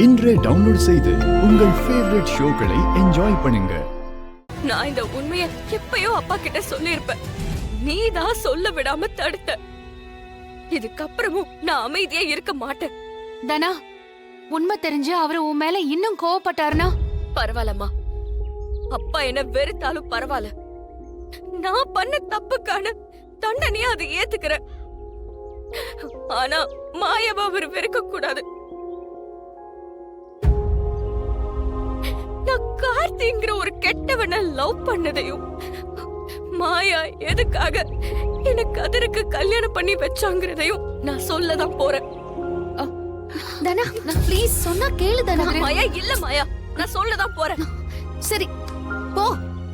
இன்றே டவுன்லோட் செய்து உங்கள் ஃபேவரட் ஷோக்களை என்ஜாய் பண்ணுங்க. நான் இந்த உண்மையை எப்பயோ அப்பா கிட்ட சொல்லிருப்பேன். நீதான் சொல்ல விடாம தடுத்த. இதுக்கப்புறமும் நான் அமைதியா இருக்க மாட்டேன். தனா, உண்மை தெரிஞ்சு அவரு உன் மேல இன்னும் கோவப்பட்டாருனா? பரவாயில்லம்மா, அப்பா என்ன வெறுத்தாலும் பரவாயில்ல. நான் பண்ண தப்புக்கான தண்டனையா அதை ஏத்துக்கிறேன். ஆனா மாயாவை அவர் வெறுக்க கூடாது. நான் கார்த்திங்கிற ஒரு கெட்டவனை லவ் பண்ணதையும், மாயா எதுக்காக என்ன கதிருக்கு கல்யாணம் பண்ணி வச்சாங்கிறதையும் நான் சொல்லதான் போறேன். தனா, நான் ப்ளீஸ் சொன்னா கேளு தனா. மாயா இல்ல மாயா, நான் சொல்லதான் போறேன். சரி போ.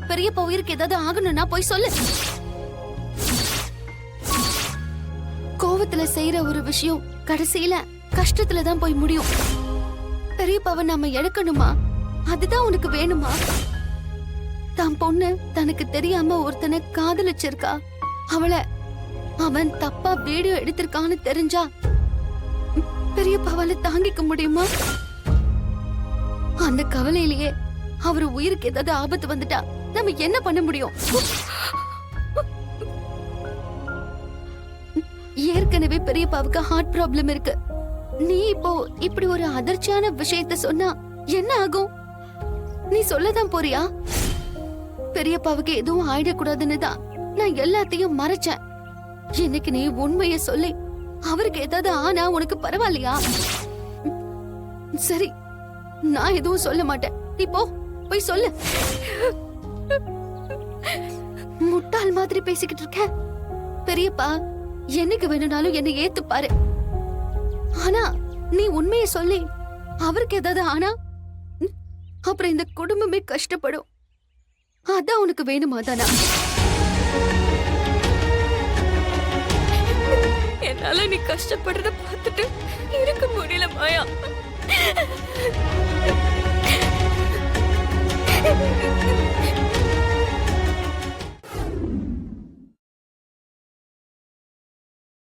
பெரியப்பா உயிருக்கு ஏதாவது ஆகணும்னா போய் சொல்லு. கோவத்துல செய்யற ஒரு விஷயம் கடைசியில கஷ்டத்துல தான் போய் முடியும். பெரியப்பாவை நாம எடுக்கணுமா? அதுதான் உனக்கு வேணுமா? தான் பொண்ணு தனக்கு தெரியாம ஒருத்தனை காதலிச்சிருக்கா. அவன் தப்பா வீடியோ எடுத்திருக்கான்னு தெரிஞ்சா பெரியப்பாவால தாங்கிக்க முடியுமா? அந்த கவலையிலேயே அவரு உயிருக்கு ஏதாவது ஆபத்து வந்துட்டா நம்ம என்ன பண்ண முடியும்? ஏற்கனவே பெரியப்பாவுக்கு ஹார்ட் ப்ராப்ளம் இருக்கு. நீ இப்போ இப்படி ஒரு அதிர்ச்சியான விஷயத்த சொன்னா என்ன ஆகும்? நீ சொல்லதான் போறியா? பெரியப்பாவுக்கு எதுவும் ஆயிடக்கூடாதுன்னு தான் நான் எல்லாத்தையும் மறைச்சேன். இன்னைக்கு நீ உண்மைய சொல்லி அவருக்கு ஏதாவது ஆனா உனக்கு பரவாயில்லையா? சரி, நான் எதுவும் சொல்ல மாட்டேன். நீ போய் சொல்லு. முட்டாள் மாதிரி பேசிக்கிட்டு இருக்க. பெரியப்பா என்னைக்கு வேணும்னாலும் என்னை ஏத்துப்பாரு. ஆனா நீ உண்மையை சொல்லி அவருக்கு ஏதாவது ஆனா அப்புறம் இந்த குடும்பமே கஷ்டப்படும். அதான் உனக்கு வேணுமா தானா? என்னால நீ கஷ்டப்படுறத பார்த்துட்டு இருக்க முடியல மாயா.